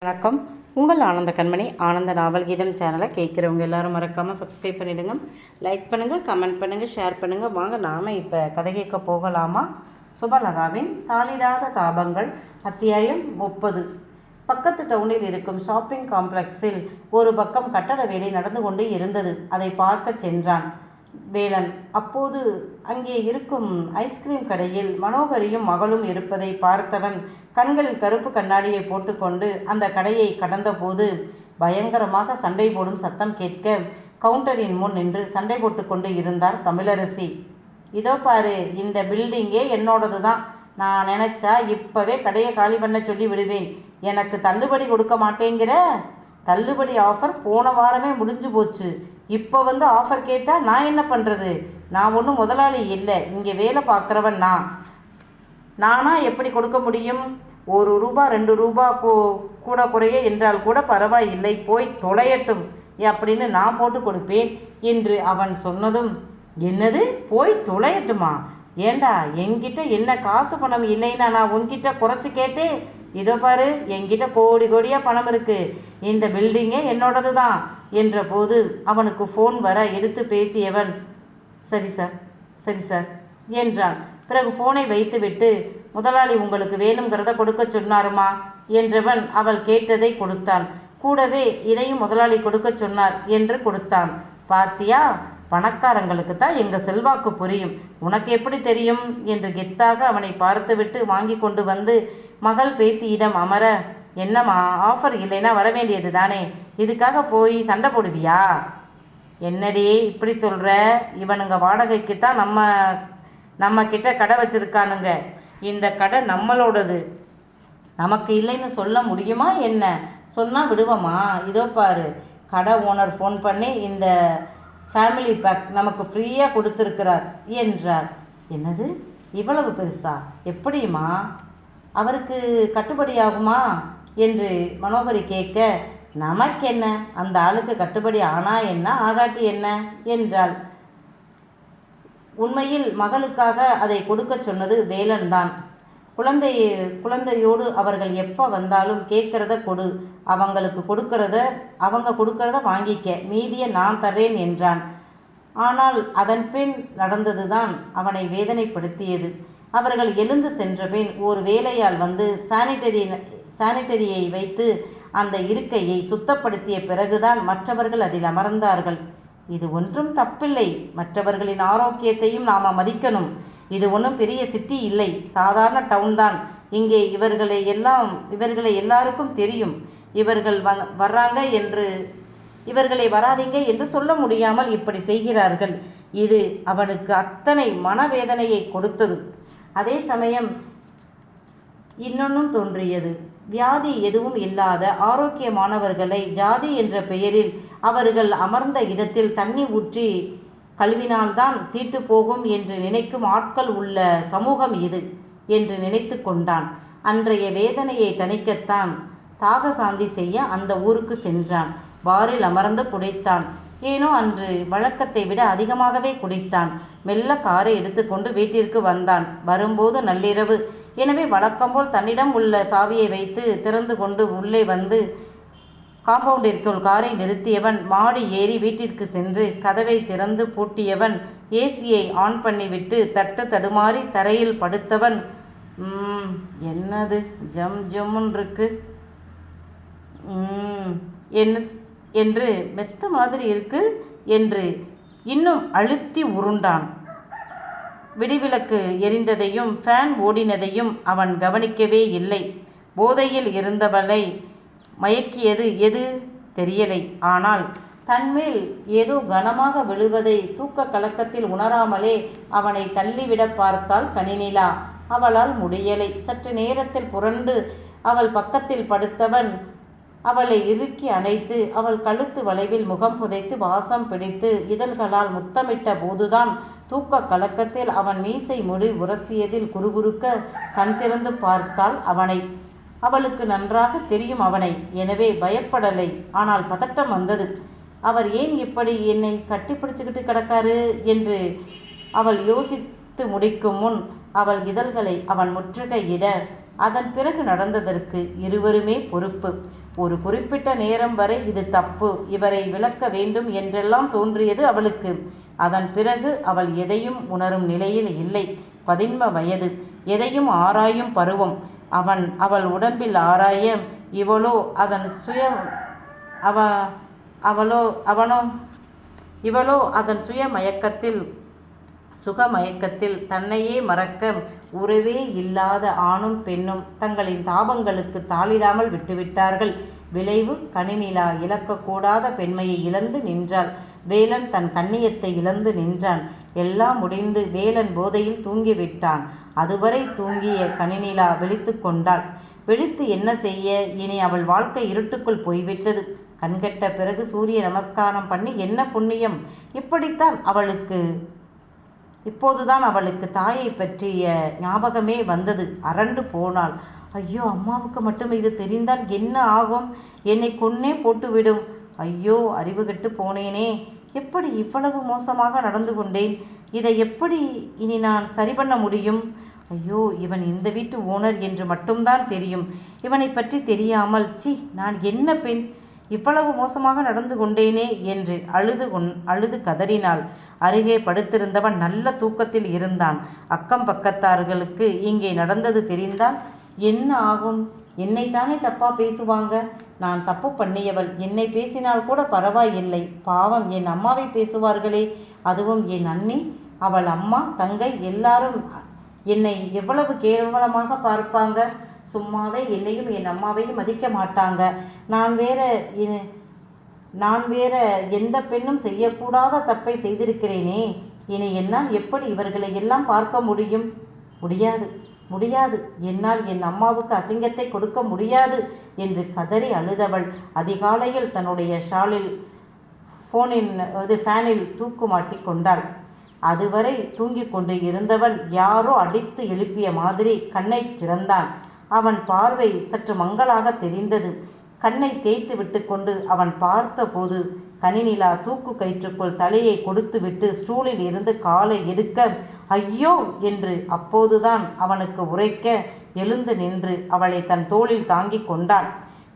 வணக்கம். உங்கள் ஆனந்த கண்மணி ஆனந்த நாவல் கீதம் சேனலை கேட்குறவங்க எல்லாரும் மறக்காமல் சப்ஸ்கிரைப் பண்ணிவிடுங்க, லைக் பண்ணுங்கள், கமெண்ட் பண்ணுங்கள், ஷேர் பண்ணுங்கள். வாங்க நாம் இப்போ கதை கேட்க போகலாமா? சுபலதாவின் தாளிடாத தாபங்கள் அத்தியாயம் 30. பக்கத்து டவுனில் இருக்கும் ஷாப்பிங் காம்ப்ளெக்ஸில் ஒரு பக்கம் கட்டட வேலை நடந்து கொண்டு இருந்தது. அதை பார்க்க சென்றான் வேலன். அப்போது அங்கே இருக்கும் ஐஸ்கிரீம் கடையில் மனோகரியும் மகளும் இருப்பதை பார்த்தவன் கண்களில் கருப்பு கண்ணாடியை போட்டுக்கொண்டு அந்த கடையை கடந்தபோது பயங்கரமாக சண்டை போடும் சத்தம் கேட்க கவுண்டரின் முன் நின்று சண்டை போட்டு கொண்டு இருந்தார் தமிழரசி. இதோ பாரு, இந்த பில்டிங்கே என்னோடது தான். நான் நினச்சா இப்போவே கடையை காலி பண்ண சொல்லி விடுவேன். எனக்கு தள்ளுபடி கொடுக்க மாட்டேங்கிற? தள்ளுபடி ஆஃபர் போன வாரமே முடிஞ்சு போச்சு. இப்போ வந்து ஆஃபர் கேட்டால் நான் என்ன பண்ணுறது? நான் ஒன்றும் முதலாளி இல்லை, இங்கே வேலை பார்க்குறவன். நானா எப்படி கொடுக்க முடியும்? ₹1 ₹2 கூட குறைய என்றால் கூட பரவாயில்லை, போய் தொலையட்டும் அப்படின்னு நான் போட்டு கொடுப்பேன் என்று அவன் சொன்னதும், என்னது போய் தொலையட்டுமா? ஏண்டா, என்கிட்ட என்ன காசு பணம் இல்லைன்னா நான் உன்கிட்ட குறைச்சி கேட்டேன்? இதோ பாரு, என்கிட்ட கோடி கோடியாக பணம் இருக்குது, இந்த பில்டிங்கே என்னோடது தான் என்ற போது அவனுக்கு ஃபோன் வர எடுத்து பேசியவன் சரி சார் என்றான். பிறகு ஃபோனை வைத்துவிட்டு, முதலாளி உங்களுக்கு வேணுங்கிறத கொடுக்க சொன்னாருமா என்றவன் அவள் கேட்டதை கொடுத்தான். கூடவே இதையும் முதலாளி கொடுக்க சொன்னார் என்று கொடுத்தான். பாத்தியா, பணக்காரங்களுக்கு தான் எங்கள் செல்வாக்கு புரியும், உனக்கு எப்படி தெரியும் என்று கெத்தாக அவனை பார்த்துவிட்டு வாங்கி கொண்டு வந்து மகள் பேத்தியிடம் அமர, என்னம்மா ஆஃபர் இல்லைன்னா வர வேண்டியது தானே, இதுக்காக போய் சண்டை போடுவியா? என்னடி இப்படி சொல்கிற? இவனுங்க வாடகைக்கு தான் நம்ம கிட்ட கடை வச்சுருக்கானுங்க. இந்த கடை நம்மளோடது, நமக்கு இல்லைன்னு சொல்ல முடியுமா என்ன? சொன்னால் விடுவோமா? இதோ பாரு, கடை ஓனர் ஃபோன் பண்ணி இந்த ஃபேமிலி பேக் நமக்கு ஃப்ரீயாக கொடுத்துருக்கிறார் என்றார். என்னது, இவ்வளவு பெருசா? எப்படியுமா? அவருக்கு கட்டுப்படியாகுமா என்று மனோகரி கேட்க, நமக்கென்ன, அந்த ஆளுக்கு கட்டுப்படி ஆனா என்ன ஆகாட்டி என்ன என்றாள். உண்மையில் மகளுக்காக அதை கொடுக்க சொன்னது வேலன்தான். குழந்தையோடு அவர்கள் எப்போ வந்தாலும் கேட்குறத கொடு, அவங்க கொடுக்கறத வாங்கிக்க, மீதியை நான் தர்றேன் என்றான். ஆனால் அதன் பின் நடந்தது தான் அவனை வேதனைப்படுத்தியது. அவர்கள் எழுந்து சென்ற பின் ஒரு வேலையால் வந்து சானிட்டரியை வைத்து அந்த இருக்கையை சுத்தப்படுத்திய பிறகுதான் மற்றவர்கள் அதில் அமர்ந்தார்கள். இது ஒன்றும் தப்பில்லை, மற்றவர்களின் ஆரோக்கியத்தையும் நாம் மதிக்கணும். இது ஒன்றும் பெரிய சிட்டி இல்லை, சாதாரண டவுன் தான். இங்கே இவர்களை எல்லாருக்கும் தெரியும். இவர்களை வராதீங்க என்று சொல்ல முடியாமல் இப்படி செய்கிறார்கள். இது அவனுக்கு அத்தனை மனவேதனையை கொடுத்தது. அதே சமயம் இன்னொன்னும் தோன்றியது. வியாதி எதுவும் இல்லாத ஆரோக்கியமானவர்களை ஜாதி என்ற பெயரில் அவர்கள் அமர்ந்த இடத்தில் தண்ணி ஊற்றி கழுவினால்தான் தீட்டு போகும் என்று நினைக்கும் ஆட்கள் உள்ள சமூகம் இது என்று நினைத்து கொண்டான். அன்றைய வேதனையை தணிக்கத்தான் தாகசாந்தி செய்ய அந்த ஊருக்கு சென்றான். பாரில் அமர்ந்து குடித்தான். ஏனோ அன்று வழக்கத்தை விட அதிகமாகவே குடித்தான். மெல்ல காரை எடுத்துக்கொண்டு வீட்டிற்கு வந்தான். வரும்போது நள்ளிரவு. எனவே வழக்கம்போல் தன்னிடம் உள்ள சாவியை வைத்து திறந்து கொண்டு உள்ளே வந்து காம்பவுண்டிற்குள் காரை நிறுத்தியவன் மாடி ஏறி வீட்டிற்கு சென்று கதவை திறந்து பூட்டியவன் ஏசியை ஆன் பண்ணிவிட்டு தட்டு தடுமாறி தரையில் படுத்தவன், என்னது ஜம்முன்னு இருக்கு என்று மெத்த மாதிரி இருக்கு என்று இன்னும் அழுத்தி உருண்டான். விடிவிளக்கு எரிந்ததையும் ஃபேன் ஓடினதையும் அவன் கவனிக்கவே இல்லை. போதையில் இருந்தவளை மயக்கியது எது தெரியலை. ஆனால் தன்மேல் ஏதோ கனமாக விழுவதை தூக்க கலக்கத்தில் உணராமலே அவனை தள்ளிவிட பார்த்தாள் கனிநிலா. அவளால் முடியலை. சற்று நேரத்தில் புரண்டு அவள் பக்கத்தில் படுத்தவன் அவளை இறுக்கி அணைத்து அவள் கழுத்து வளைவில் முகம் புதைத்து வாசம் பிடித்து இதழ்களால் முத்தமிட்ட போதுதான் தூக்க கலக்கத்தில் அவன் மீசை முடி உரசியதில் குறுகுறுக்க கண் திறந்து பார்த்தாள் அவனை. அவளுக்கு நன்றாக தெரியும் அவனை. எனவே பயப்படலை. ஆனால் பதட்டம் வந்தது. அவர் ஏன் இப்படி என்னை கட்டிப்பிடிச்சுக்கிட்டு கிடக்காரு என்று அவள் யோசித்து முடிக்கும் முன் அவள் இதழ்களை அவன் முற்றுகையிட அதன் பிறகு நடந்ததற்கு இருவருமே பொறுப்பு. ஒரு குறிப்பிட்ட நேரம் வரை இது தப்பு, இவரை விலக்க வேண்டும் என்றெல்லாம் தோன்றியது அவளுக்கு. அதன் பிறகு அவள் எதையும் உணரும் நிலையில் இல்லை. 13 வயது, எதையும் ஆராயும் பருவம். அவள் உடம்பில் ஆராய, இவளோ அதன் சுய மயக்கத்தில் சுகமயக்கத்தில் தன்னையே மறக்க, உறவே இல்லாத ஆணும் பெண்ணும் தங்களின் தாபங்களுக்கு தாளிடாமல் விட்டுவிட்டார்கள். விளைவு, கனிநிலா இழக்கக்கூடாத பெண்மையை இழந்து நின்றாள். வேலன் தன் கண்ணியத்தை இழந்து நின்றான். எல்லாம் முடிந்து வேலன் போதையில் தூங்கிவிட்டான். அதுவரை தூங்கிய கனிநிலா விழித்து கொண்டாள். விழித்து என்ன செய்ய? இனி அவள் வாழ்க்கை இருட்டுக்குள் போய்விட்டது. கண்கெட்ட பிறகு சூரிய நமஸ்காரம் பண்ணி என்ன புண்ணியம்? இப்போதுதான் அவளுக்கு தாயை பற்றிய ஞாபகமே வந்தது. அரண்டு போனாள். ஐயோ, அம்மாவுக்கு மட்டும் இது தெரிந்தால் என்ன ஆகும்? என்னை கொன்னே போட்டுவிடும். ஐயோ, அறிவு கெட்டு போனேனே! எப்படி இவ்வளவு மோசமாக நடந்து கொண்டேன்? இதை எப்படி இனி நான் சரி பண்ண முடியும்? ஐயோ, இவன் இந்த வீட்டு ஓனர் என்று மட்டும்தான் தெரியும். இவனை பற்றி தெரியாமல், சி, நான் என்ன பெண், இவ்வளவு மோசமாக நடந்து கொண்டேனே என்று அழுது கதறினாள். அருகே படுத்திருந்தவன் நல்ல தூக்கத்தில் இருந்தான். அக்கம் பக்கத்தார்களுக்கு இங்கே நடந்தது தெரிந்தால் என்ன ஆகும்? என்னைத்தானே தப்பா பேசுவாங்க. நான் தப்பு பண்ணியவள். என்னை பேசினால் கூட பரவாயில்லை. பாவம், என் அம்மாவை பேசுவார்களே, அதுவும் என் அண்ணி, அவள் அம்மா, தங்கை எல்லாரும் என்னை எவ்வளவு கேவலமாக பார்ப்பாங்க. சும்மாவே என்னையும் என் அம்மாவையும் மதிக்க மாட்டாங்க. நான் வேற எந்த பெண்ணும் செய்யக்கூடாத தப்பை செய்திருக்கிறேனே. இனி என்னால் எப்படி இவர்களை எல்லாம் பார்க்க முடியும்? முடியாது. என்னால் என் அம்மாவுக்கு அசிங்கத்தை கொடுக்க முடியாது என்று கதறி அழுதவள் அதிகாலையில் தன்னுடைய ஷாலில் ஃபேனில் தூக்கு மாட்டி கொண்டாள். அதுவரை தூங்கிக் கொண்டு இருந்தவன் யாரோ அடித்து எழுப்பிய மாதிரி கண்ணை திறந்தான். அவன் பார்வை சற்று மங்கலாக தெரிந்தது. கண்ணை தேய்த்து விட்டு கொண்டு அவன் பார்த்தபோது கனிநிலா தூக்கு கயிற்றுக்குள் தலையை கொடுத்துவிட்டு ஸ்டூலில் இருந்து காலை எடுக்க, ஐயோ என்று அப்போதுதான் அவனுக்கு உரைக்க எழுந்து நின்று அவளை தன் தோளில் தாங்கி கொண்டான்.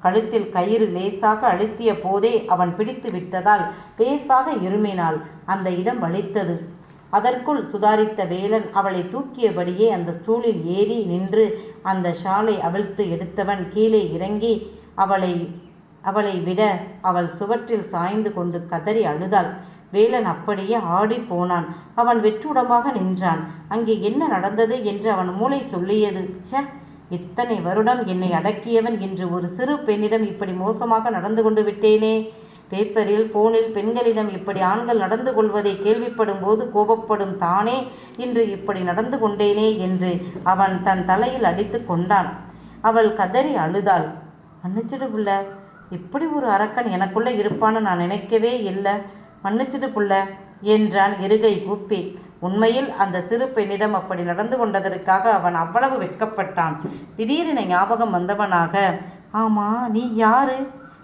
கழுத்தில் கயிறு லேசாக அழுத்திய போதே அவன் பிடித்து விட்டதால் லேசாக இருமினாள். அந்த இடம் வலித்தது. அதற்குள் சுதாரித்த வேலன் அவளை தூக்கியபடியே அந்த ஸ்டூலில் ஏறி நின்று அந்த ஷாலை அவிழ்த்து எடுத்தவன் கீழே இறங்கி அவளை விட அவள் சுவற்றில் சாய்ந்து கொண்டு கதறி அழுதாள். வேலன் அப்படியே ஆடி போனான். அவன் வெற்றுடமாக நின்றான். அங்கே என்ன நடந்தது என்று அவன் மூளை சொல்லியது. இத்தனை வருடம் என்னை அடக்கியவன் என்று ஒரு சிறு பெண்ணிடம் இப்படி மோசமாக நடந்து கொண்டு விட்டேனே. பேப்பரில், போனில் பெண்களிடம் இப்படி ஆண்கள் நடந்து கொள்வதை கேள்விப்படும் போது கோபப்படும் தானே இன்று இப்படி நடந்து கொண்டேனே என்று அவன் தன் தலையில் அடித்து கொண்டான். அவள் கதறி அழுதாள். மன்னிச்சிடு புள்ள, இப்படி ஒரு அரக்கன் எனக்குள்ளே இருப்பான்னு நான் நினைக்கவே இல்லை. மன்னிச்சிடு புள்ள என்றான் இருகை கூப்பி. உண்மையில் அந்த சிறு பெண்ணிடம் அப்படி நடந்து கொண்டதற்காக அவன் அவ்வளவு வெட்கப்பட்டான். திடீரென ஞாபகம் வந்தவனாக, ஆமா, நீ யாரு?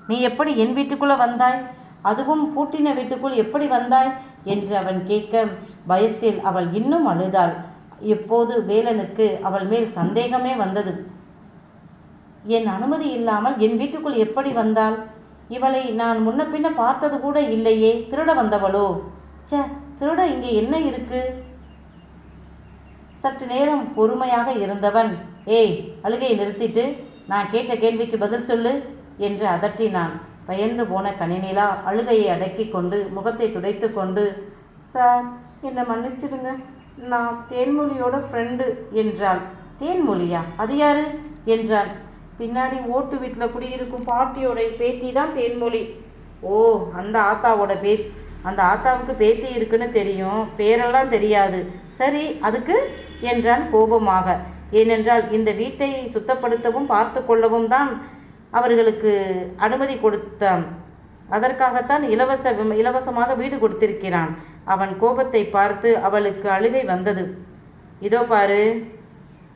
நீ எப்படி என் வீட்டுக்குள்ளே வந்தாய்? அதுவும் பூட்டின வீட்டுக்குள் எப்படி வந்தாய் என்று அவன் கேட்க பயத்தில் அவள் இன்னும் அழுதாள். இப்போது வேலனுக்கு அவள் மேல் சந்தேகமே வந்தது. என் அனுமதி இல்லாமல் என் வீட்டுக்குள் எப்படி வந்தாள்? இவளை நான் முன்ன பின்ன பார்த்தது கூட இல்லையே. திருட வந்தவளோ? திருட இங்கே என்ன இருக்கு? சற்று நேரம் பொறுமையாக இருந்தவன், ஏய், அழுகையை நிறுத்திட்டு நான் கேட்ட கேள்விக்கு பதில் சொல்லு என்று அதட்டினான். பயந்து போன கனிநிலா அழுகையை அடக்கி கொண்டு முகத்தை துடைத்து கொண்டு, சார், என்னை மன்னிச்சிடுங்க, நான் தேன்மொழியோட ஃப்ரெண்டு என்றாள். தேன்மொழியா? அது யாரு என்றாள். பின்னாடி ஓட்டு வீட்டில் குடியிருக்கும் பாட்டியோட பேத்தி தான் தேன்மொழி. ஓ, அந்த ஆத்தாவுக்கு பேத்தி இருக்குன்னு தெரியும், பேரெல்லாம் தெரியாது. சரி, அதுக்கு என்றான் கோபமாக. ஏனென்றால் இந்த வீட்டை சுத்தப்படுத்தவும் பார்த்து கொள்ளவும் தான் அவர்களுக்கு அனுமதி கொடுத்தான். அதற்காகத்தான் இலவசமாக வீடு கொடுத்திருக்கிறான். அவன் கோபத்தை பார்த்து அவளுக்கு அழுகை வந்தது. இதோ பாரு,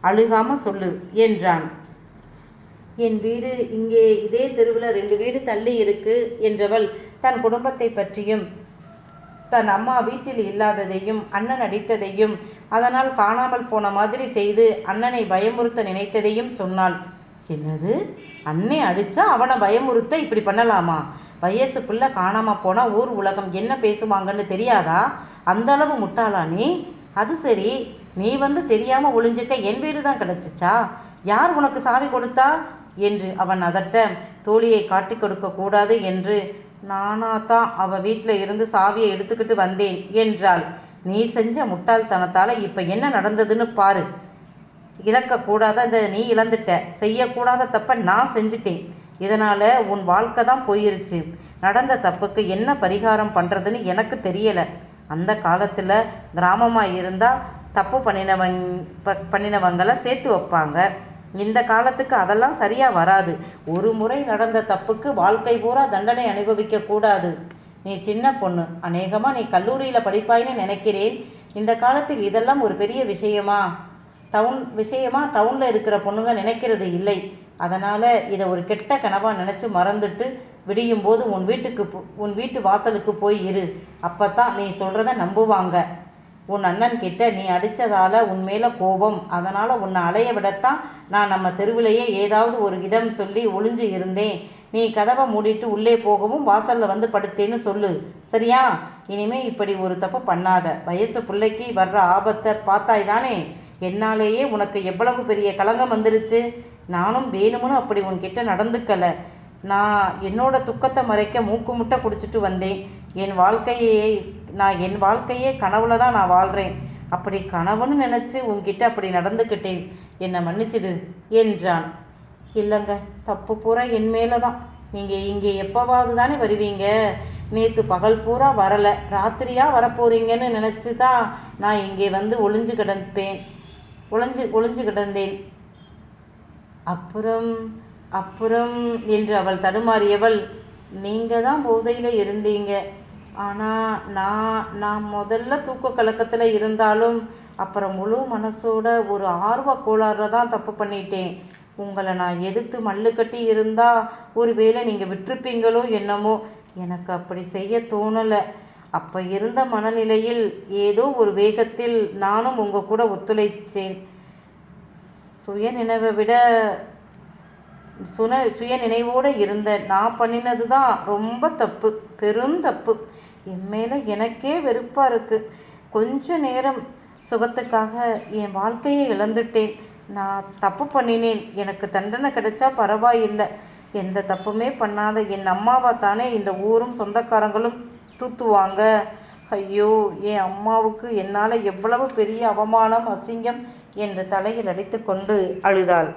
அழுகாம சொல்லு என்றான். என் வீடு இங்கே இதே தெருவில் 2 வீடு தள்ளி இருக்கு என்றவள் தன் குடும்பத்தை பற்றியும் தன் அம்மா வீட்டில் இல்லாததையும் அண்ணன் அடித்ததையும் அதனால் காணாமல் போன மாதிரி செய்து அண்ணனை பயமுறுத்த நினைத்ததையும் சொன்னாள். என்னது, அண்ணே அடித்தா அவனை பயமுறுத்த இப்படி பண்ணலாமா? வயசு பிள்ளை காணாமல் போனால் ஊர் உலகம் என்ன பேசுவாங்கன்னு தெரியாதா? அந்தளவு முட்டாளா நீ? அது சரி, நீ வந்து தெரியாமல் ஒளிஞ்சிக்க என் வீடு தான் கிடச்சிச்சா? யார் உனக்கு சாவி கொடுத்தா என்று அவன் அதட்ட, தோழியை காட்டி கொடுக்க கூடாது என்று நானாத்தான் அவள் வீட்டில் இருந்து சாவியை எடுத்துக்கிட்டு வந்தேன் என்றாள். நீ செஞ்ச முட்டாள்தனத்தால் இப்போ என்ன நடந்ததுன்னு பாரு. இழக்கக்கூடாத நீ இழந்துட்ட, செய்யக்கூடாத தப்பை நான் செஞ்சிட்டேன். இதனால் உன் வாழ்க்கை தான் போயிருச்சு. நடந்த தப்புக்கு என்ன பரிகாரம் பண்ணுறதுன்னு எனக்கு தெரியலை. அந்த காலத்தில் கிராமமாக இருந்தால் தப்பு பண்ணினவங்களை சேர்த்து வைப்பாங்க. இந்த காலத்துக்கு அதெல்லாம் சரியாக வராது. ஒரு முறை நடந்த தப்புக்கு வாழ்க்கை பூரா தண்டனை அனுபவிக்கக்கூடாது. நீ சின்ன பொண்ணு, அநேகமாக நீ கல்லூரியில் படிப்பாயின்னு நினைக்கிறேன். இந்த காலத்தில் இதெல்லாம் ஒரு பெரிய விஷயமாக டவுனில் இருக்கிற பொண்ணுங்க நினைக்கிறது இல்லை. அதனால் இதை ஒரு கெட்ட கனவாக நினச்சி மறந்துட்டு விடியும் போது உன் வீட்டு வாசலுக்கு போய் இரு. அப்போ தான் நீ சொல்கிறத நம்புவாங்க. உன் அண்ணன் கிட்ட நீ அடித்ததால் உன் மேலே கோபம், அதனால் உன்னை அலைய விடத்தான் நான் நம்ம தெருவிலேயே ஏதாவது ஒரு இடம் சொல்லி ஒளிஞ்சு இருந்தேன். நீ கதவை மூடிட்டு உள்ளே போகவும் வாசலில் வந்து படுத்தேன்னு சொல்லு, சரியா? இனிமேல் இப்படி ஒரு தப்பு பண்ணாத. வயசு பிள்ளைக்கு வர்ற ஆபத்தை பார்த்தாய் தானே? என்னாலேயே உனக்கு எவ்வளவு பெரிய களங்கம் வந்துருச்சு. நானும் வேணும்னு அப்படி உன்கிட்ட நடந்துக்கலை. நான் என்னோட துக்கத்தை மறைக்க மூக்கு முட்டை குடிச்சிட்டு வந்தேன். என் வாழ்க்கையே கனவுல தான் நான் வாழ்கிறேன். அப்படி கனவுன்னு நினச்சி உன்கிட்ட அப்படி நடந்துக்கிட்டேன். என்னை மன்னிச்சிடு என்றான். இல்லைங்க, தப்பு பூரா என் மேலே தான். நீங்கள் இங்கே எப்போவாவது தானே வருவீங்க. நேற்று பகல் பூரா வரலை, ராத்திரியாக வரப்போகிறீங்கன்னு நினச்சி தான் நான் இங்கே வந்து ஒளிஞ்சு கிடந்தேன். அப்புறம் என்று அவள் தடுமாறியவள், நீங்கள் தான் போதையில் இருந்தீங்க. ஆனால் நான் முதல்ல தூக்க கலக்கத்தில் இருந்தாலும் அப்புறம் முழு மனசோட ஒரு ஆர்வ கோளாறில் தான் தப்பு பண்ணிட்டேன். உங்களை நான் எதிர்த்து மல்லு கட்டி இருந்தால் ஒருவேளை நீங்கள் விட்டுருப்பீங்களோ என்னமோ. எனக்கு அப்படி செய்ய தோணலை. அப்போ இருந்த மனநிலையில் ஏதோ ஒரு வேகத்தில் நானும் உங்கள் கூட ஒத்துழைச்சேன். சுயநினைவோடு இருந்த நான் பண்ணினது தான் ரொம்ப தப்பு, பெருந்தப்பு. என் மேலே எனக்கே வெறுப்பாக இருக்குது. கொஞ்ச நேரம் சுகத்துக்காக என் வாழ்க்கையை இழந்துட்டேன். நான் தப்பு பண்ணினேன். எனக்கு தண்டனை கிடைச்சா பரவாயில்லை. எந்த தப்புமே பண்ணாத என் அம்மாவை தானே இந்த ஊரும் சொந்தக்காரங்களும் தூத்துவாங்க. ஐயோ, என் அம்மாவுக்கு என்னால் எவ்வளவு பெரிய அவமானம், அசிங்கம் என்று தலையில் அடித்து கொண்டு அழுதாள்.